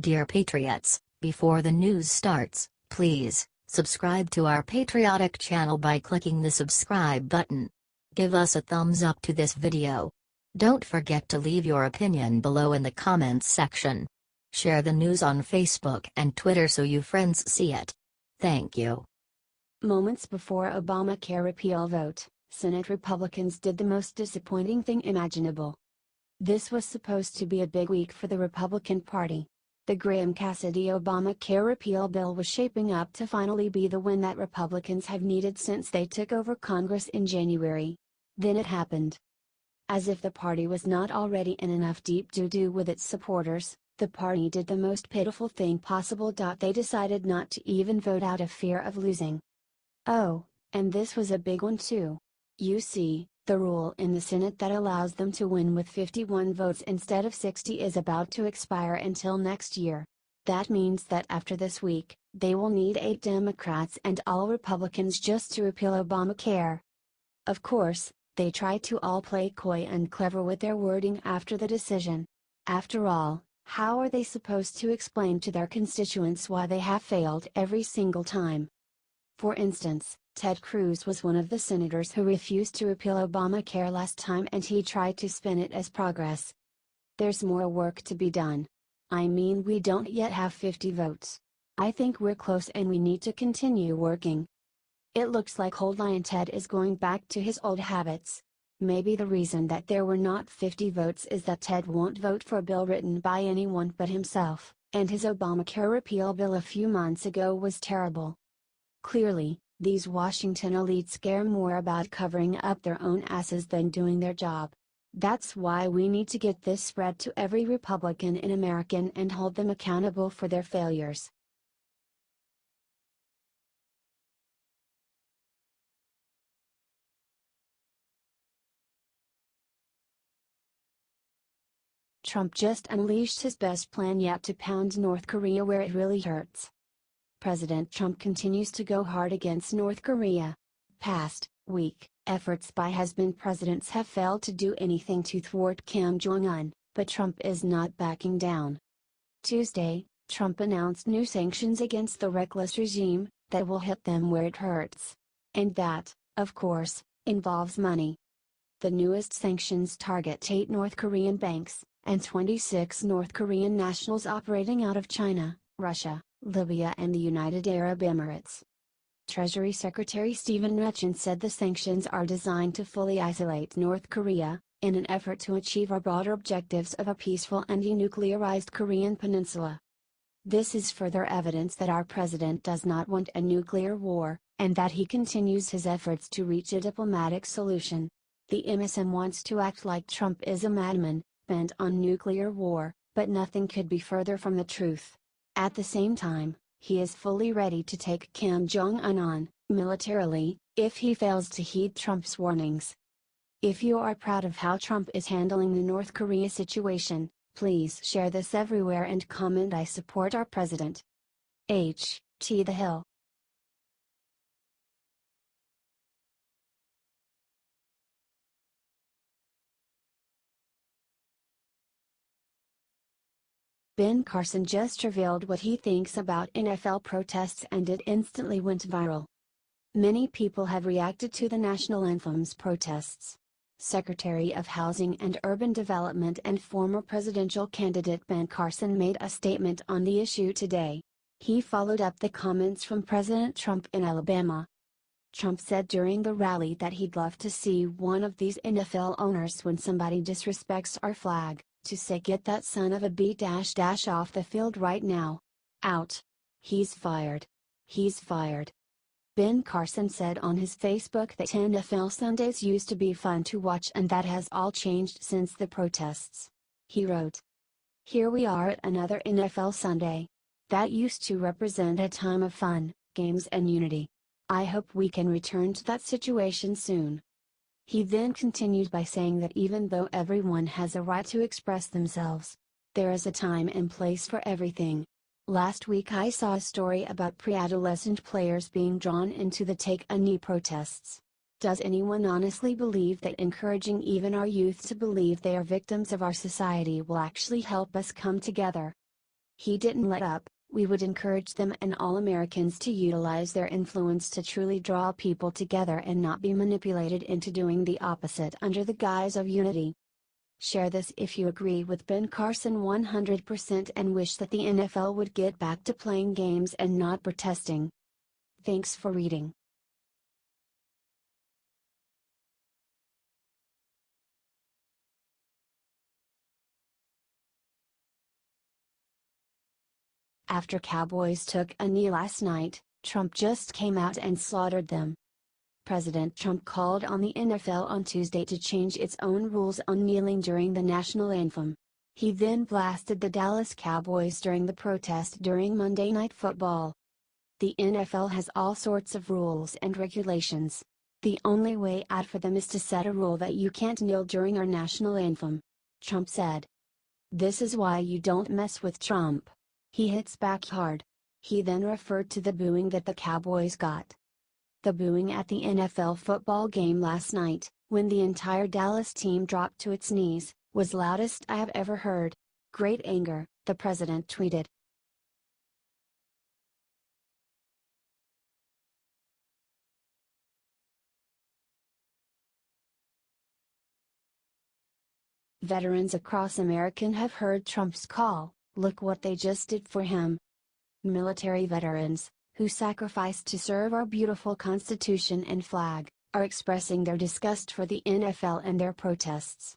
Dear Patriots, before the news starts, please subscribe to our patriotic channel by clicking the subscribe button. Give us a thumbs up to this video. Don't forget to leave your opinion below in the comments section. Share the news on Facebook and Twitter so your friends see it. Thank you. Moments before Obamacare repeal vote, Senate Republicans did the most disappointing thing imaginable. This was supposed to be a big week for the Republican Party. The Graham-Cassidy Obamacare repeal bill was shaping up to finally be the win that Republicans have needed since they took over Congress in January. Then it happened. As if the party was not already in enough deep doo-doo with its supporters, the party did the most pitiful thing possible. They decided not to even vote out of fear of losing. Oh, and this was a big one too. You see, the rule in the Senate that allows them to win with 51 votes instead of 60 is about to expire until next year. That means that after this week, they will need 8 Democrats and all Republicans just to repeal Obamacare. Of course, they try to all play coy and clever with their wording after the decision. After all, how are they supposed to explain to their constituents why they have failed every single time? For instance, Ted Cruz was one of the senators who refused to repeal Obamacare last time, and he tried to spin it as progress. There's more work to be done. I mean, we don't yet have 50 votes. I think we're close and we need to continue working. It looks like Old Lion Ted is going back to his old habits. Maybe the reason that there were not 50 votes is that Ted won't vote for a bill written by anyone but himself, and his Obamacare repeal bill a few months ago was terrible. Clearly, these Washington elites care more about covering up their own asses than doing their job. That's why we need to get this spread to every Republican in America and hold them accountable for their failures. Trump just unleashed his best plan yet to pound North Korea where it really hurts. President Trump continues to go hard against North Korea. Past week, efforts by has-been presidents have failed to do anything to thwart Kim Jong-un, but Trump is not backing down. Tuesday, Trump announced new sanctions against the reckless regime that will hit them where it hurts. And that, of course, involves money. The newest sanctions target 8 North Korean banks, and 26 North Korean nationals operating out of China, Russia, Libya and the United Arab Emirates. Treasury Secretary Stephen Mnuchin said the sanctions are designed to fully isolate North Korea, in an effort to achieve our broader objectives of a peaceful and denuclearized Korean peninsula. This is further evidence that our president does not want a nuclear war, and that he continues his efforts to reach a diplomatic solution. The MSM wants to act like Trump is a madman, bent on nuclear war, but nothing could be further from the truth. At the same time, he is fully ready to take Kim Jong-un on, militarily, if he fails to heed Trump's warnings. If you are proud of how Trump is handling the North Korea situation, please share this everywhere and comment "I support our president." H.T. The Hill. Ben Carson just revealed what he thinks about NFL protests and it instantly went viral. Many people have reacted to the national anthem's protests. Secretary of Housing and Urban Development and former presidential candidate Ben Carson made a statement on the issue today. He followed up the comments from President Trump in Alabama. Trump said during the rally that he'd love to see one of these NFL owners, when somebody disrespects our flag, to say "Get that son of a b off the field right now. Out. He's fired. He's fired." Ben Carson said on his Facebook that NFL Sundays used to be fun to watch and that has all changed since the protests. He wrote, "Here we are at another NFL Sunday. That used to represent a time of fun, games and unity. I hope we can return to that situation soon." He then continued by saying that even though everyone has a right to express themselves, there is a time and place for everything. Last week I saw a story about pre-adolescent players being drawn into the Take a Knee protests. Does anyone honestly believe that encouraging even our youth to believe they are victims of our society will actually help us come together? He didn't let up. We would encourage them and all Americans to utilize their influence to truly draw people together and not be manipulated into doing the opposite under the guise of unity. Share this if you agree with Ben Carson 100% and wish that the NFL would get back to playing games and not protesting. Thanks for reading. After Cowboys took a knee last night, Trump just came out and slaughtered them. President Trump called on the NFL on Tuesday to change its own rules on kneeling during the national anthem. He then blasted the Dallas Cowboys during the protest during Monday Night Football. The NFL has all sorts of rules and regulations. The only way out for them is to set a rule that you can't kneel during our national anthem, Trump said. This is why you don't mess with Trump. He hits back hard. He then referred to the booing that the Cowboys got. The booing at the NFL football game last night, when the entire Dallas team dropped to its knees, was loudest I have ever heard. Great anger, the president tweeted. Veterans across America have heard Trump's call. Look what they just did for him. Military veterans, who sacrificed to serve our beautiful Constitution and flag, are expressing their disgust for the NFL and their protests.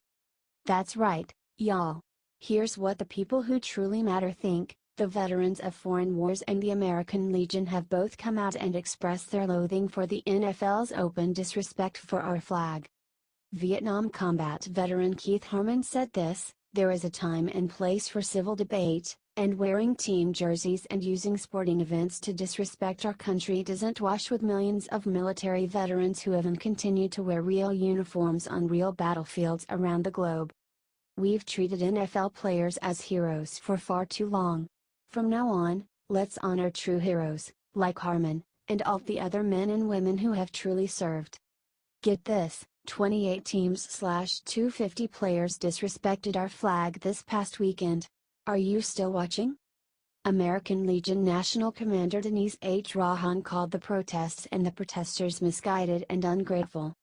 That's right, y'all. Here's what the people who truly matter think. The veterans of foreign wars and the American Legion have both come out and expressed their loathing for the NFL's open disrespect for our flag. Vietnam combat veteran Keith Harmon said this: "There is a time and place for civil debate, and wearing team jerseys and using sporting events to disrespect our country doesn't wash with millions of military veterans who have and continue to wear real uniforms on real battlefields around the globe. We've treated NFL players as heroes for far too long. From now on, let's honor true heroes, like Harmon, and all the other men and women who have truly served." Get this, 28 teams/250 players disrespected our flag this past weekend. Are you still watching? American Legion National Commander Denise H. Rahan called the protests and the protesters misguided and ungrateful.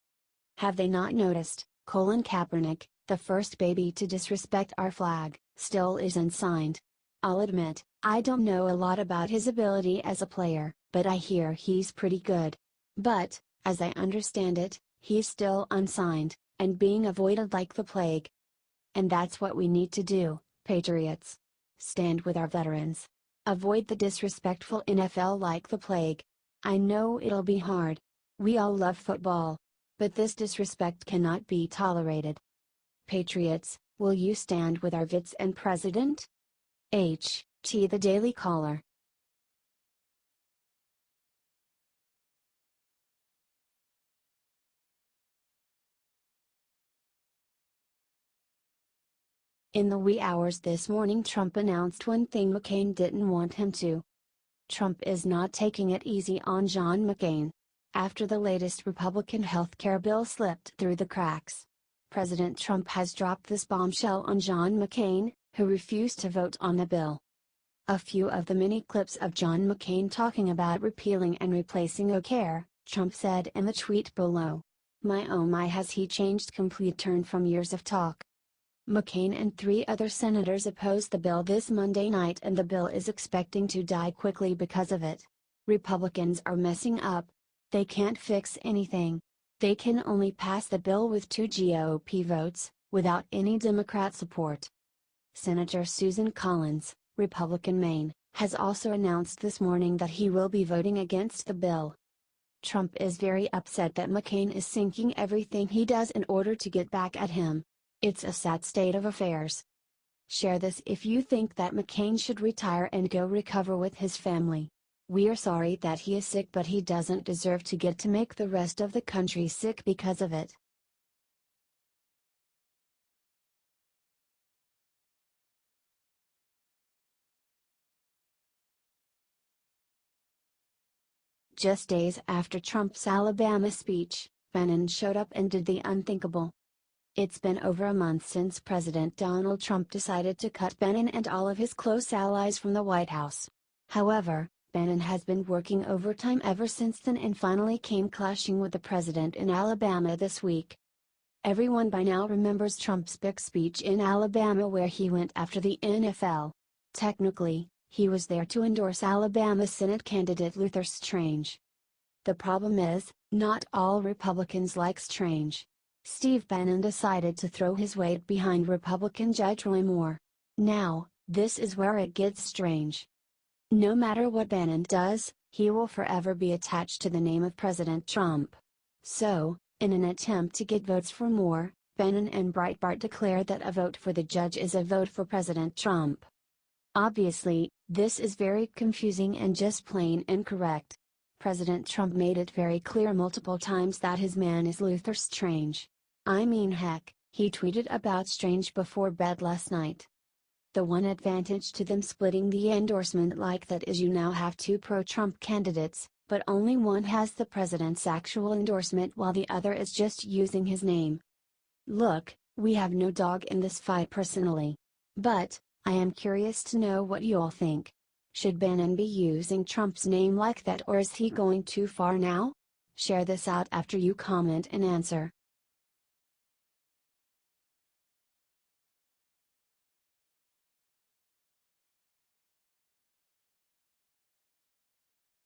Have they not noticed? Colin Kaepernick, the first baby to disrespect our flag, still is unsigned. I'll admit, I don't know a lot about his ability as a player, but I hear he's pretty good. But, as I understand it, he's still unsigned, and being avoided like the plague. And that's what we need to do, patriots. Stand with our veterans. Avoid the disrespectful NFL like the plague. I know it'll be hard. We all love football. But this disrespect cannot be tolerated. Patriots, will you stand with our vets and president? H.T. The Daily Caller. In the wee hours this morning, Trump announced one thing McCain didn't want him to. Trump is not taking it easy on John McCain. After the latest Republican health care bill slipped through the cracks, President Trump has dropped this bombshell on John McCain, who refused to vote on the bill. A few of the many clips of John McCain talking about repealing and replacing ObamaCare, Trump said in the tweet below. My oh my, has he changed complete turn from years of talk. McCain and 3 other senators opposed the bill this Monday night, and the bill is expecting to die quickly because of it. Republicans are messing up. They can't fix anything. They can only pass the bill with 2 GOP votes, without any Democrat support. Senator Susan Collins, Republican Maine, has also announced this morning that he will be voting against the bill. Trump is very upset that McCain is sinking everything he does in order to get back at him. It's a sad state of affairs. Share this if you think that McCain should retire and go recover with his family. We're sorry that he is sick, but he doesn't deserve to get to make the rest of the country sick because of it. Just days after Trump's Alabama speech, Bannon showed up and did the unthinkable. It's been over a month since President Donald Trump decided to cut Bannon and all of his close allies from the White House. However, Bannon has been working overtime ever since then and finally came clashing with the president in Alabama this week. Everyone by now remembers Trump's big speech in Alabama where he went after the NFL. Technically, he was there to endorse Alabama Senate candidate Luther Strange. The problem is, not all Republicans like Strange. Steve Bannon decided to throw his weight behind Republican Judge Roy Moore. Now, this is where it gets strange. No matter what Bannon does, he will forever be attached to the name of President Trump. So, in an attempt to get votes for Moore, Bannon and Breitbart declared that a vote for the judge is a vote for President Trump. Obviously, this is very confusing and just plain incorrect. President Trump made it very clear multiple times that his man is Luther Strange. I mean heck, he tweeted about Strange before bed last night. The one advantage to them splitting the endorsement like that is you now have two pro-Trump candidates, but only one has the president's actual endorsement while the other is just using his name. Look, we have no dog in this fight personally. But, I am curious to know what you all think. Should Bannon be using Trump's name like that or is he going too far now? Share this out after you comment and answer.